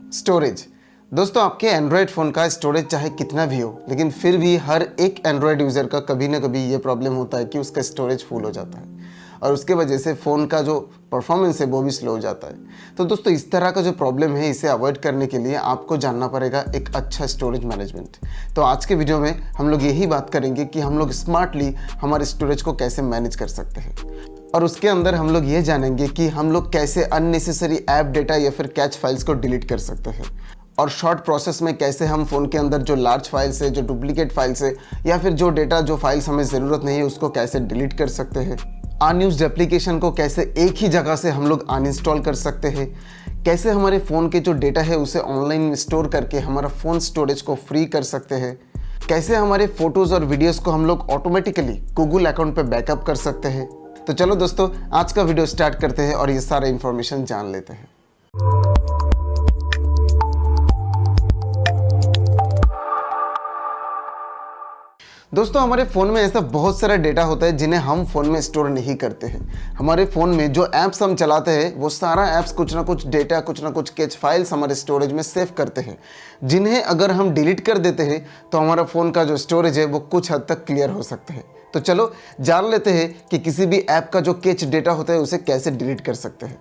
Storage. दोस्तों, आपके Android phone का स्टोरेज चाहे कितना भी हो, लेकिन फिर भी हर एक एंड्रॉयड यूज़र का कभी ना कभी ये प्रॉब्लम होता है कि उसका स्टोरेज फुल हो जाता है और उसके वजह से फ़ोन का जो परफॉर्मेंस है वो भी स्लो हो जाता है। तो दोस्तों, इस तरह का जो प्रॉब्लम है इसे अवॉइड करने के लिए आपको जानना पड़ेगा एक अच्छा स्टोरेज मैनेजमेंट। तो आज के वीडियो में हम लोग यही बात करेंगे कि हम लोग स्मार्टली हमारे स्टोरेज को कैसे मैनेज कर सकते हैं, और उसके अंदर हम लोग ये जानेंगे कि हम लोग कैसे अननेसेसरी ऐप डेटा या फिर कैच फाइल्स को डिलीट कर सकते हैं, और शॉर्ट प्रोसेस में कैसे हम फ़ोन के अंदर जो लार्ज फाइल्स है, जो डुप्लीकेट फाइल्स है, या फिर जो डेटा जो फाइल्स हमें ज़रूरत नहीं है उसको कैसे डिलीट कर सकते हैं, अनयूज्ड एप्लीकेशन को कैसे एक ही जगह से हम लोग अनइंस्टॉल कर सकते हैं, कैसे हमारे फ़ोन के जो डेटा है उसे ऑनलाइन स्टोर करके हमारा फ़ोन स्टोरेज को फ्री कर सकते हैं, कैसे हमारे फ़ोटोज़ और वीडियोज़ को हम लोग ऑटोमेटिकली गूगल अकाउंट पर बैकअप कर सकते हैं। तो चलो दोस्तों, आज का वीडियो स्टार्ट करते हैं और ये सारा इन्फॉर्मेशन जान लेते हैं। दोस्तों, हमारे फ़ोन में ऐसा बहुत सारा डेटा होता है जिन्हें हम फ़ोन में स्टोर नहीं करते हैं। हमारे फ़ोन में जो ऐप्स हम चलाते हैं वो सारा ऐप्स कुछ ना कुछ डेटा, कुछ ना कुछ कैच फाइल्स हमारे स्टोरेज में सेव करते हैं, जिन्हें अगर हम डिलीट कर देते हैं तो हमारा फ़ोन का जो स्टोरेज है वो कुछ हद तक क्लियर हो सकता है। तो चलो जान लेते हैं कि किसी भी ऐप का जो कैच डेटा होता है उसे कैसे डिलीट कर सकते हैं।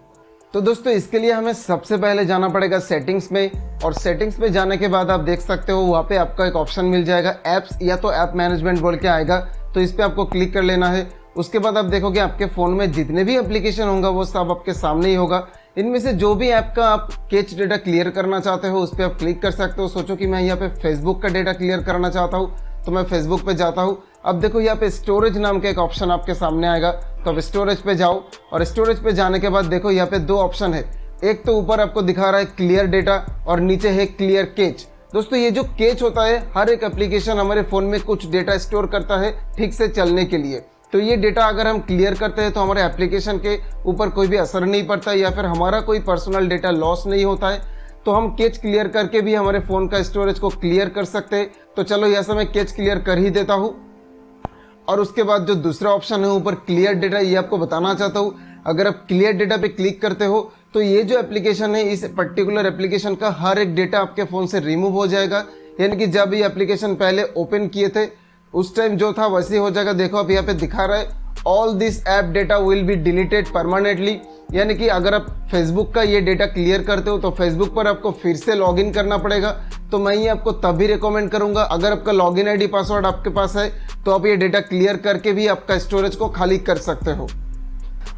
तो दोस्तों, इसके लिए हमें सबसे पहले जाना पड़ेगा सेटिंग्स में, और सेटिंग्स में जाने के बाद आप देख सकते हो वहाँ पे आपका एक ऑप्शन मिल जाएगा ऐप्स, या तो ऐप मैनेजमेंट बोल के आएगा, तो इस पर आपको क्लिक कर लेना है। उसके बाद आप देखोगे आपके फ़ोन में जितने भी एप्लीकेशन होगा वो सब आपके सामने ही होगा। इनमें से जो भी ऐप का आप कैच डेटा क्लियर करना चाहते हो उस पर आप क्लिक कर सकते हो। सोचो कि मैं यहाँ पे फेसबुक का डेटा क्लियर करना चाहता हूँ, तो मैं फेसबुक पे जाता हूँ। अब देखो यहाँ पे स्टोरेज नाम का एक ऑप्शन आपके सामने आएगा, तो अब स्टोरेज पे जाओ, और स्टोरेज पे जाने के बाद देखो यहाँ पे दो ऑप्शन है। एक तो ऊपर आपको दिखा रहा है क्लियर डेटा और नीचे है क्लियर कैच। दोस्तों, ये जो कैच होता है, हर एक एप्लीकेशन हमारे फ़ोन में कुछ डेटा स्टोर करता है ठीक से चलने के लिए। तो ये डेटा अगर हम क्लियर करते हैं तो हमारे एप्लीकेशन के ऊपर कोई भी असर नहीं पड़ता, या फिर हमारा कोई पर्सनल डेटा लॉस नहीं होता है। तो हम कैच क्लियर करके भी हमारे फ़ोन का स्टोरेज को क्लियर कर सकते हैं। तो चलो यहाँ से मैं कैच क्लियर कर ही देता हूँ। और उसके बाद जो दूसरा ऑप्शन है ऊपर क्लियर डेटा, ये आपको बताना चाहता हूँ। अगर आप क्लियर डेटा पे क्लिक करते हो तो ये जो एप्लीकेशन है, इस पर्टिकुलर एप्लीकेशन का हर एक डेटा आपके फ़ोन से रिमूव हो जाएगा। यानी कि जब ये एप्लीकेशन पहले ओपन किए थे उस टाइम जो था वैसे ही हो जाएगा। देखो अब यहाँ पे दिखा रहा है all this app data will be deleted permanently. यानी कि अगर आप फेसबुक का ये डेटा क्लियर करते हो तो फेसबुक पर आपको फिर से लॉगिन करना पड़ेगा। तो मैं ये आपको तभी रिकमेंड करूंगा, अगर आपका लॉगिन आईडी पासवर्ड आपके पास है तो आप ये डेटा क्लियर करके भी आपका स्टोरेज को खाली कर सकते हो।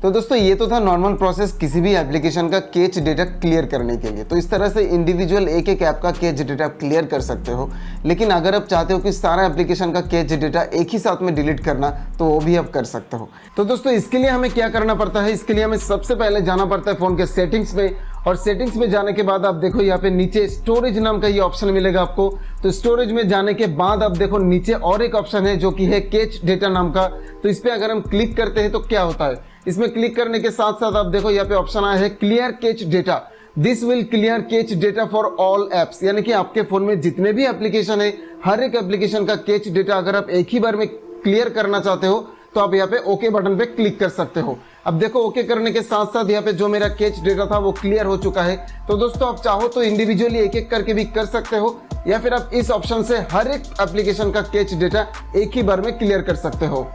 तो दोस्तों, ये तो था नॉर्मल प्रोसेस किसी भी एप्लीकेशन का कैच डेटा क्लियर करने के लिए। तो इस तरह से इंडिविजुअल एक एक ऐप का कैच डेटा आप क्लियर कर सकते हो। लेकिन अगर आप चाहते हो कि सारा एप्लीकेशन का कैच डेटा एक ही साथ में डिलीट करना, तो वो भी आप कर सकते हो। तो दोस्तों, इसके लिए हमें क्या करना पड़ता है, इसके लिए हमें सबसे पहले जाना पड़ता है फ़ोन के सेटिंग्स में, और सेटिंग्स में जाने के बाद आप देखो यहाँ पे नीचे स्टोरेज नाम का ये ऑप्शन मिलेगा आपको। तो स्टोरेज में जाने के बाद आप देखो नीचे और एक ऑप्शन है जो कि है कैच डेटा नाम का। तो इस पर अगर हम क्लिक करते हैं तो क्या होता है, इसमें क्लिक करने के साथ साथ आप देखो यहाँ पे ऑप्शन आया है clear catch data. This will clear catch data for all apps. यानी कि आपके फ़ोन में जितने भी एप्लीकेशन है, हर एक एप्लीकेशन का कैच डेटा अगर आप एक ही बार में क्लियर करना चाहते हो तो आप यहाँ पे ओके बटन पे क्लिक कर सकते हो। अब देखो ओके करने के साथ साथ यहाँ पे जो मेरा कैच डेटा था वो क्लियर हो चुका है। तो दोस्तों, आप चाहो तो इंडिविजुअली एक एक करके भी कर सकते हो, या फिर आप इस ऑप्शन से हर एक एप्लीकेशन का कैच डेटा एक ही बार में क्लियर कर सकते हो।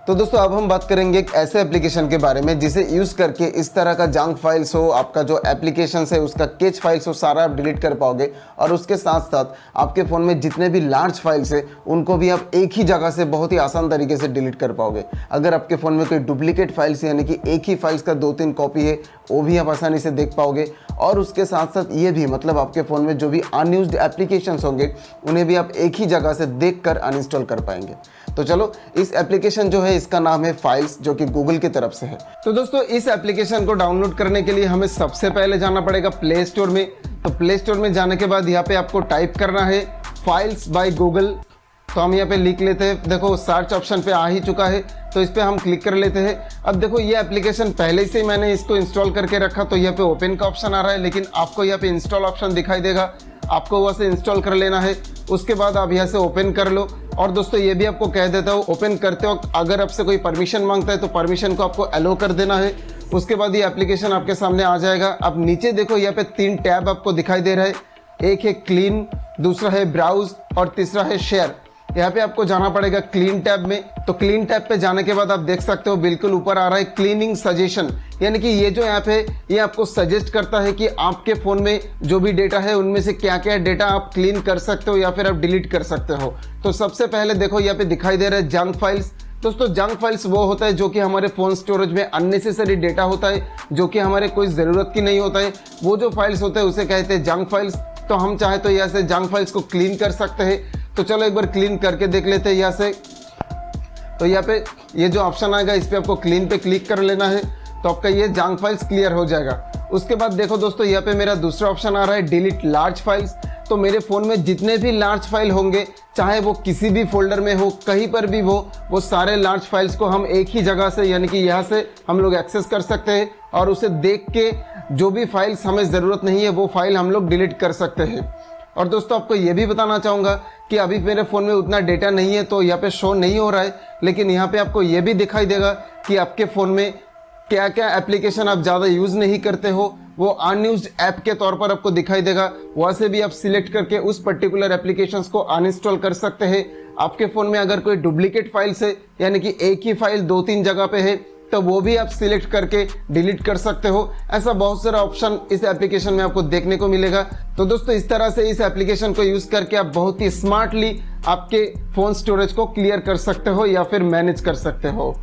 तो दोस्तों, अब हम बात करेंगे एक ऐसे एप्लीकेशन के बारे में जिसे यूज़ करके इस तरह का जंक फाइल्स हो, आपका जो एप्लीकेशन है उसका कैच फाइल्स हो, सारा आप डिलीट कर पाओगे। और उसके साथ साथ आपके फ़ोन में जितने भी लार्ज फाइल्स है उनको भी आप एक ही जगह से बहुत ही आसान तरीके से डिलीट कर पाओगे। अगर आपके फ़ोन में कोई डुप्लीकेट फाइल्स यानी कि एक ही फाइल्स का 2-3 कॉपी है, वो भी आप आसानी से देख पाओगे। और उसके साथ साथ ये भी, मतलब आपके फ़ोन में जो भी अनयूज्ड एप्लीकेशंस होंगे उन्हें भी आप एक ही जगह से देखकर अनइंस्टॉल कर पाएंगे। तो चलो, इस एप्लीकेशन जो है इसका नाम है फाइल्स, जो कि गूगल की तरफ से है। तो दोस्तों, इस एप्लीकेशन को डाउनलोड करने के लिए हमें सबसे पहले जाना पड़ेगा प्ले स्टोर में। तो प्ले स्टोर में जाने के बाद यहाँ पे आपको टाइप करना है फाइल्स बाय गूगल। तो हम यहाँ पे लिख लेते हैं, देखो सर्च ऑप्शन पे आ ही चुका है, तो इस पर हम क्लिक कर लेते हैं। अब देखो ये एप्लीकेशन पहले से मैंने इसको इंस्टॉल करके रखा, तो यहाँ पे ओपन का ऑप्शन आ रहा है, लेकिन आपको यहाँ पे इंस्टॉल ऑप्शन दिखाई देगा, आपको वहाँ से इंस्टॉल कर लेना है। उसके बाद आप यहाँ से ओपन कर लो। और दोस्तों, ये भी आपको कह देता हूँ, ओपन करते वक्त अगर आपसे कोई परमिशन मांगता है तो परमिशन को आपको अलो कर देना है। उसके बाद ये एप्लीकेशन आपके सामने आ जाएगा। अब नीचे देखो यहाँ पे 3 टैब आपको दिखाई दे रहा है। एक है क्लीन, दूसरा है ब्राउज और तीसरा है शेयर। यहाँ पे आपको जाना पड़ेगा क्लीन टैब में। तो क्लीन टैब पे जाने के बाद आप देख सकते हो बिल्कुल ऊपर आ रहा है क्लीनिंग सजेशन, यानी कि ये जो ऐप है ये आपको सजेस्ट करता है कि आपके फ़ोन में जो भी डेटा है उनमें से क्या क्या डेटा आप क्लीन कर सकते हो या फिर आप डिलीट कर सकते हो। तो सबसे पहले देखो यहाँ पे दिखाई दे रहा है जंक फाइल्स। दोस्तों जंक फाइल्स वो होता है जो कि हमारे फ़ोन स्टोरेज में अननेसेसरी डेटा होता है, जो कि हमारे कोई ज़रूरत की नहीं होता है। वो जो फाइल्स होते हैं उसे कहते हैं जंक फाइल्स। तो हम चाहे तो यहाँ से जंक फाइल्स को क्लीन कर सकते हैं। तो चलो एक बार क्लीन करके देख लेते हैं यहाँ से। तो यहाँ पे ये जो ऑप्शन आएगा इस पर आपको क्लीन पे क्लिक कर लेना है, तो आपका ये जंक फाइल्स क्लियर हो जाएगा। उसके बाद देखो दोस्तों यहाँ पे मेरा दूसरा ऑप्शन आ रहा है डिलीट लार्ज फाइल्स। तो मेरे फ़ोन में जितने भी लार्ज फाइल होंगे, चाहे वो किसी भी फोल्डर में हो, कहीं पर भी वो सारे लार्ज फाइल्स को हम एक ही जगह से यानी कि यहाँ से हम लोग एक्सेस कर सकते हैं और उसे देख के जो भी फाइल्स हमें ज़रूरत नहीं है वो फाइल हम लोग डिलीट कर सकते हैं। और दोस्तों आपको ये भी बताना चाहूँगा कि अभी मेरे फ़ोन में उतना डेटा नहीं है तो यहाँ पे शो नहीं हो रहा है, लेकिन यहाँ पे आपको ये भी दिखाई देगा कि आपके फ़ोन में क्या क्या एप्लीकेशन आप ज़्यादा यूज़ नहीं करते हो, वो अनयूज्ड ऐप के तौर पर आपको दिखाई देगा। वहाँ से भी आप सिलेक्ट करके उस पर्टिकुलर एप्लीकेशंस को अनइंस्टॉल कर सकते हैं। आपके फ़ोन में अगर कोई डुप्लीकेट फाइल्स है, यानी कि एक ही फाइल 2-3 जगह पे है, तो वो भी आप सिलेक्ट करके डिलीट कर सकते हो। ऐसा बहुत सारा ऑप्शन इस एप्लीकेशन में आपको देखने को मिलेगा। तो दोस्तों इस तरह से इस एप्लीकेशन को यूज़ करके आप बहुत ही स्मार्टली आपके फ़ोन स्टोरेज को क्लियर कर सकते हो या फिर मैनेज कर सकते हो।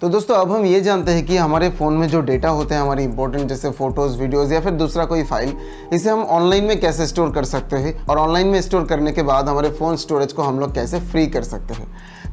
तो दोस्तों अब हम ये जानते हैं कि हमारे फ़ोन में जो डेटा होते हैं हमारे इंपॉर्टेंट, जैसे फ़ोटोज़, वीडियोज़ या फिर दूसरा कोई फाइल, इसे हम ऑनलाइन में कैसे स्टोर कर सकते हैं और ऑनलाइन में स्टोर करने के बाद हमारे फ़ोन स्टोरेज को हम लोग कैसे फ्री कर सकते हैं।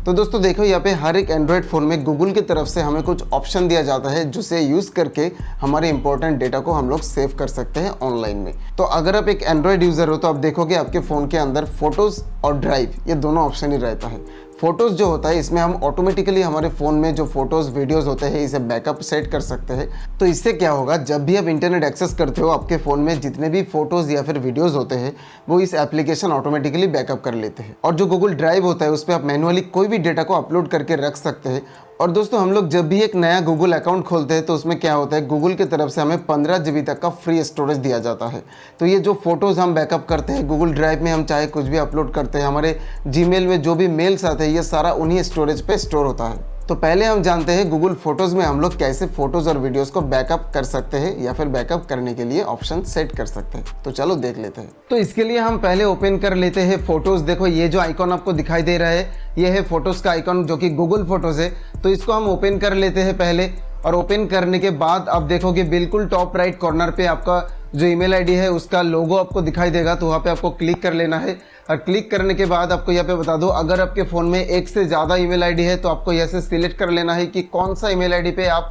तो दोस्तों देखो यहाँ पे हर एक एंड्रॉयड फ़ोन में गूगल की तरफ से हमें कुछ ऑप्शन दिया जाता है जिसे यूज़ करके हमारे इंपॉर्टेंट डेटा को हम लोग सेव कर सकते हैं ऑनलाइन में। तो अगर आप एक एंड्रॉयड यूज़र हो तो आप देखोगे आपके फ़ोन के अंदर फ़ोटोज़ और ड्राइव ये दोनों ऑप्शन ही रहता है। फ़ोटोज़ जो होता है इसमें हम ऑटोमेटिकली हमारे फ़ोन में जो फ़ोटोज़ वीडियोज़ होते हैं इसे बैकअप सेट कर सकते हैं। तो इससे क्या होगा, जब भी आप इंटरनेट एक्सेस करते हो आपके फ़ोन में जितने भी फ़ोटोज़ या फिर वीडियोज़ होते हैं वो इस एप्लीकेशन ऑटोमेटिकली बैकअप कर लेते हैं। और जो गूगल ड्राइव होता है उस पर आप मैनुअली कोई भी डेटा को अपलोड करके रख सकते हैं। और दोस्तों हम लोग जब भी एक नया गूगल अकाउंट खोलते हैं तो उसमें क्या होता है, गूगल की तरफ से हमें 15 GB तक का फ्री स्टोरेज दिया जाता है। तो ये जो फोटोज़ हम बैकअप करते हैं गूगल ड्राइव में, हम चाहे कुछ भी अपलोड करते हैं, हमारे जीमेल में जो भी मेल्स आते हैं ये सारा उन्हीं स्टोरेज पे स्टोर होता है। तो पहले हम जानते हैं गूगल फोटोज़ में हम लोग कैसे फ़ोटोज़ और वीडियोज़ को बैकअप कर सकते हैं या फिर बैकअप करने के लिए ऑप्शन सेट कर सकते हैं। तो चलो देख लेते हैं। तो इसके लिए हम पहले ओपन कर लेते हैं फ़ोटोज़। देखो ये जो आइकॉन आपको दिखाई दे रहा है ये है फ़ोटोज़ का आइकॉन जो कि गूगल फोटोज़ है। तो इसको हम ओपन कर लेते हैं पहले, और ओपन करने के बाद आप देखोगे बिल्कुल टॉप राइट कॉर्नर पे आपका जो ईमेल आईडी है उसका लोगो आपको दिखाई देगा। तो वहाँ पे आपको क्लिक कर लेना है, और क्लिक करने के बाद आपको यहाँ पे बता दो अगर आपके फ़ोन में एक से ज़्यादा ईमेल आईडी है तो आपको यहाँ से सिलेक्ट कर लेना है कि कौन सा ईमेल आईडी पे आप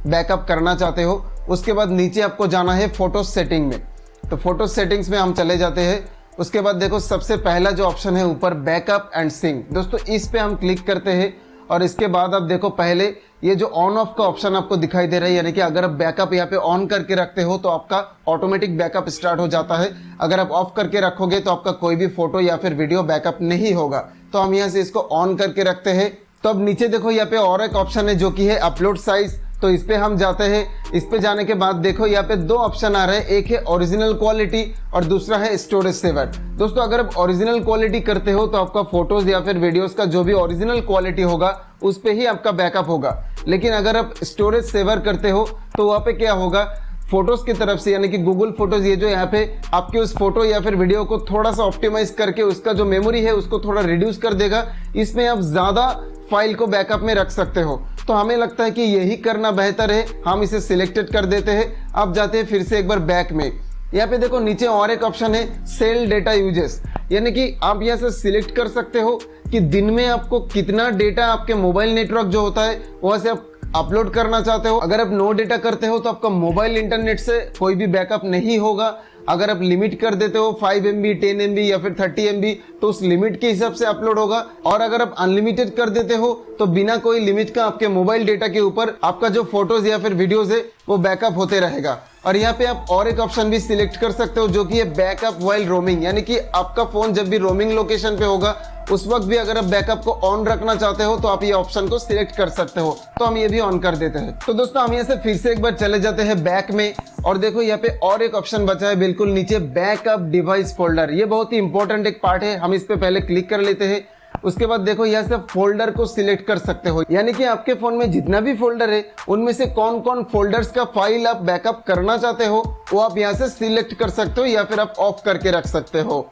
बैकअप करना चाहते हो। उसके बाद नीचे आपको जाना है फ़ोटो सेटिंग में। तो फ़ोटो सेटिंग्स में हम चले जाते हैं। उसके बाद देखो सबसे पहला जो ऑप्शन है ऊपर बैकअप एंड सिंक, दोस्तों इस पर हम क्लिक करते हैं। और इसके बाद आप देखो पहले ये जो ऑन ऑफ का ऑप्शन आपको दिखाई दे रहा है, यानी कि अगर आप बैकअप यहाँ पे ऑन करके रखते हो तो आपका ऑटोमेटिक बैकअप स्टार्ट हो जाता है। अगर आप ऑफ करके रखोगे तो आपका कोई भी फोटो या फिर वीडियो बैकअप नहीं होगा। तो हम यहाँ से इसको ऑन करके रखते हैं। तो अब नीचे देखो यहाँ पे और एक ऑप्शन है जो कि है अपलोड साइज। तो इस पे हम जाते हैं। इस पे जाने के बाद देखो यहाँ पे 2 ऑप्शन आ रहे हैं, एक है ओरिजिनल क्वालिटी और दूसरा है स्टोरेज सेवर। दोस्तों अगर आप ओरिजिनल क्वालिटी करते हो तो आपका फोटोज या फिर वीडियोस का जो भी ओरिजिनल क्वालिटी होगा उस पे ही आपका बैकअप होगा। लेकिन अगर आप स्टोरेज सेवर करते हो तो वहाँ पे क्या होगा, फोटोज की तरफ से यानी कि गूगल फोटोज ये जो यहाँ पे आपके उस फोटो या फिर वीडियो को थोड़ा सा ऑप्टिमाइज करके उसका जो मेमोरी है उसको थोड़ा रिड्यूस कर देगा। इसमें आप ज़्यादा फाइल को बैकअप में रख सकते हो। तो हमें लगता है कि यही करना बेहतर है, हम इसे सिलेक्टेड कर देते हैं। अब जाते हैं फिर से एक बार बैक में। यहाँ पे देखो नीचे और एक ऑप्शन है सेल डेटा यूजेस, यानी कि आप यहाँ से सिलेक्ट कर सकते हो कि दिन में आपको कितना डेटा आपके मोबाइल नेटवर्क जो होता है वहाँ से आप अपलोड करना चाहते हो। अगर आप नो डेटा करते हो तो आपका मोबाइल इंटरनेट से कोई भी बैकअप नहीं होगा। अगर आप लिमिट कर देते हो 5 MB 10 MB या फिर 30 MB तो उस लिमिट के हिसाब से अपलोड होगा। और अगर आप अनलिमिटेड कर देते हो तो बिना कोई लिमिट का आपके मोबाइल डेटा के ऊपर आपका जो फोटोज या फिर वीडियोज है वो बैकअप होते रहेगा। और यहाँ पे आप और एक ऑप्शन भी सिलेक्ट कर सकते हो जो कि है बैकअप वाइल रोमिंग, यानी कि आपका फोन जब भी रोमिंग लोकेशन पे होगा उस वक्त भी अगर आप बैकअप को ऑन रखना चाहते हो तो आप ये ऑप्शन को सिलेक्ट कर सकते हो। तो हम ये भी ऑन कर देते हैं। तो दोस्तों हम यहाँ से फिर से एक बार चले जाते हैं बैक में, और देखो यहाँ पे और एक ऑप्शन बचा है बिल्कुल नीचे, बैकअप डिवाइस फोल्डर। ये बहुत ही इंपॉर्टेंट एक पार्ट है, हम इस पे पहले क्लिक कर लेते हैं। उसके बाद देखो यहाँ से फोल्डर को सिलेक्ट कर सकते हो, यानी कि आपके फोन में जितना भी फोल्डर है उनमें से कौन कौन फोल्डर्स का फाइल आप बैकअप करना चाहते हो वो आप यहाँ से सिलेक्ट कर सकते हो, या फिर आप ऑफ करके रख सकते हो।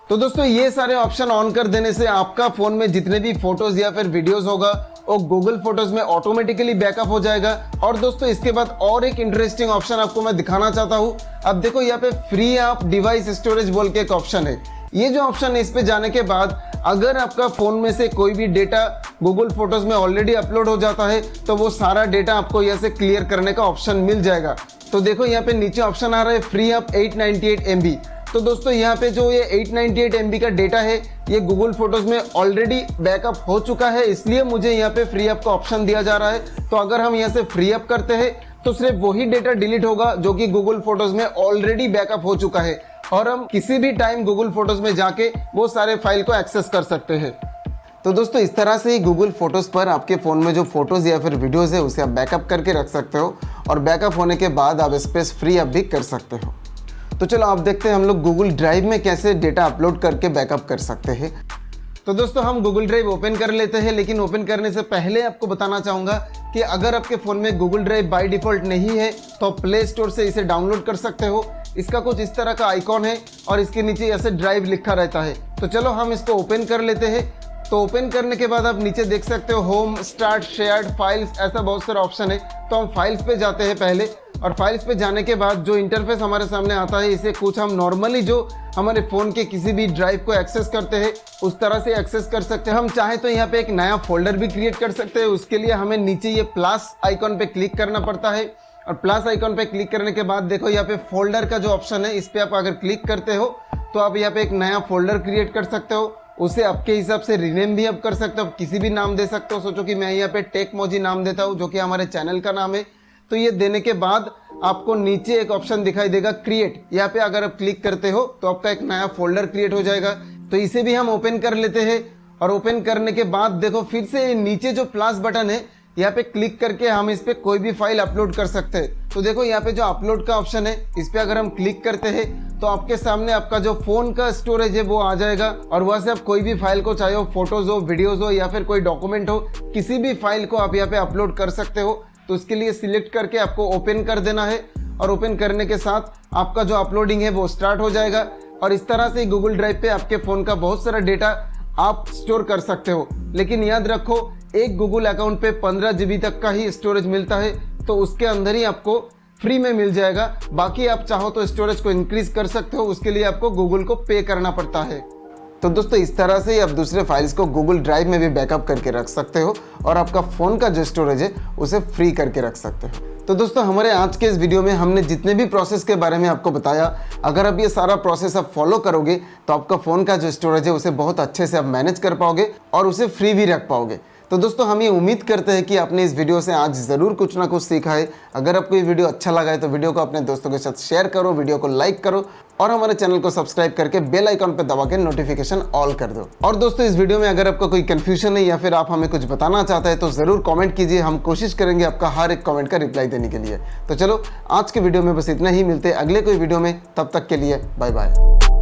तो दोस्तों ये सारे ऑप्शन ऑन कर देने से आपका फोन में जितने भी फोटोज या फिर वीडियोस होगा वो गूगल फोटोज में ऑटोमेटिकली बैकअप हो जाएगा। और दोस्तों इसके बाद और एक इंटरेस्टिंग ऑप्शन आपको मैं दिखाना चाहता हूँ। अब देखो यहाँ पे फ्री ऐप डिवाइस स्टोरेज बोल के एक ऑप्शन है। ये जो ऑप्शन है इस पे जाने के बाद अगर आपका फोन में से कोई भी डेटा गूगल फोटोज में ऑलरेडी अपलोड हो जाता है तो वो सारा डेटा आपको यहाँ से क्लियर करने का ऑप्शन मिल जाएगा। तो देखो यहाँ पे नीचे ऑप्शन आ रहा है फ्री ऐप 898 MB। तो दोस्तों यहाँ पे जो ये 898 MB का डेटा है ये गूगल फोटोज में ऑलरेडी बैकअप हो चुका है, इसलिए मुझे यहाँ पे फ्री ऐप का ऑप्शन दिया जा रहा है। तो अगर हम यहाँ से फ्री ऐप करते हैं तो सिर्फ वही डेटा डिलीट होगा जो कि गूगल फोटोज में ऑलरेडी बैकअप हो चुका है, और हम किसी भी टाइम गूगल फोटोज में जाके वो सारे फाइल को एक्सेस कर सकते हैं। तो दोस्तों इस तरह से ही गूगल फोटोज पर आपके फ़ोन में जो फोटोज़ या फिर वीडियोज़ है उसे आप बैकअप करके रख सकते हो, और बैकअप होने के बाद आप स्पेस फ्री अप भी कर सकते हो। तो चलो आप देखते हैं हम लोग गूगल ड्राइव में कैसे डेटा अपलोड करके बैकअप कर सकते हैं। तो दोस्तों हम गूगल ड्राइव ओपन कर लेते हैं, लेकिन ओपन करने से पहले आपको बताना चाहूँगा कि अगर आपके फ़ोन में गूगल ड्राइव बाय डिफ़ॉल्ट नहीं है तो आप प्ले स्टोर से इसे डाउनलोड कर सकते हो। इसका कुछ इस तरह का आइकॉन है और इसके नीचे ऐसे ड्राइव लिखा रहता है। तो चलो हम इसको ओपन कर लेते हैं। तो ओपन करने के बाद आप नीचे देख सकते हो होम, स्टार्ट, शेयर्ड, फाइल्स, ऐसा बहुत सारे ऑप्शन है। तो हम फाइल्स पे जाते हैं पहले, और फाइल्स पे जाने के बाद जो इंटरफेस हमारे सामने आता है इसे कुछ हम नॉर्मली जो हमारे फ़ोन के किसी भी ड्राइव को एक्सेस करते हैं उस तरह से एक्सेस कर सकते हैं। हम चाहे तो यहाँ पे एक नया फोल्डर भी क्रिएट कर सकते हैं। उसके लिए हमें नीचे ये प्लस आइकॉन पे क्लिक करना पड़ता है, और प्लस आइकॉन पे क्लिक करने के बाद देखो यहाँ पे फोल्डर का जो ऑप्शन है इस पर आप अगर क्लिक करते हो तो आप यहाँ पे एक नया फोल्डर क्रिएट कर सकते हो। उसे आपके हिसाब से रीनेम भी आप कर सकते हो, किसी भी नाम दे सकते हो। सोचो कि मैं यहाँ पे टेकमोजी नाम देता हूँ जो कि हमारे चैनल का नाम है। तो ये देने के बाद आपको नीचे एक ऑप्शन दिखाई देगा क्रिएट, यहाँ पे अगर आप क्लिक करते हो तो आपका एक नया फोल्डर क्रिएट हो जाएगा। तो इसे भी हम ओपन कर लेते हैं, और ओपन करने के बाद देखो फिर से नीचे जो प्लस बटन है यहाँ पे क्लिक करके हम इस पे कोई भी फाइल अपलोड कर सकते हैं। तो देखो यहाँ पे जो अपलोड का ऑप्शन है इस पे अगर हम क्लिक करते हैं तो आपके सामने आपका जो फोन का स्टोरेज है वो आ जाएगा, और वहाँ से आप कोई भी फाइल को, चाहे वो फोटोज हो, वीडियोज हो या फिर कोई डॉक्यूमेंट हो, किसी भी फाइल को आप यहाँ पे अपलोड कर सकते हो। तो उसके लिए सिलेक्ट करके आपको ओपन कर देना है, और ओपन करने के साथ आपका जो अपलोडिंग है वो स्टार्ट हो जाएगा। और इस तरह से गूगल ड्राइव पे आपके फ़ोन का बहुत सारा डेटा आप स्टोर कर सकते हो। लेकिन याद रखो एक गूगल अकाउंट पे 15 GB तक का ही स्टोरेज मिलता है, तो उसके अंदर ही आपको फ्री में मिल जाएगा। बाकी आप चाहो तो स्टोरेज को इंक्रीज कर सकते हो, उसके लिए आपको गूगल को पे करना पड़ता है। तो दोस्तों इस तरह से आप दूसरे फाइल्स को गूगल ड्राइव में भी बैकअप करके रख सकते हो, और आपका फ़ोन का जो स्टोरेज है उसे फ्री करके रख सकते हो। तो दोस्तों हमारे आज के इस वीडियो में हमने जितने भी प्रोसेस के बारे में आपको बताया, अगर आप ये सारा प्रोसेस आप फॉलो करोगे तो आपका फ़ोन का जो स्टोरेज है उसे बहुत अच्छे से आप मैनेज कर पाओगे और उसे फ्री भी रख पाओगे। तो दोस्तों हम ये उम्मीद करते हैं कि आपने इस वीडियो से आज ज़रूर कुछ ना कुछ सीखा है। अगर आपको ये वीडियो अच्छा लगा है तो वीडियो को अपने दोस्तों के साथ शेयर करो, वीडियो को लाइक करो, और हमारे चैनल को सब्सक्राइब करके बेल आइकॉन पर दबा के नोटिफिकेशन ऑल कर दो। और दोस्तों इस वीडियो में अगर आपका कोई कंफ्यूजन है या फिर आप हमें कुछ बताना चाहते हैं तो ज़रूर कमेंट कीजिए, हम कोशिश करेंगे आपका हर एक कमेंट का रिप्लाई देने के लिए। तो चलो आज के वीडियो में बस इतना ही, मिलते हैं अगले कोई वीडियो में, तब तक के लिए बाय बाय।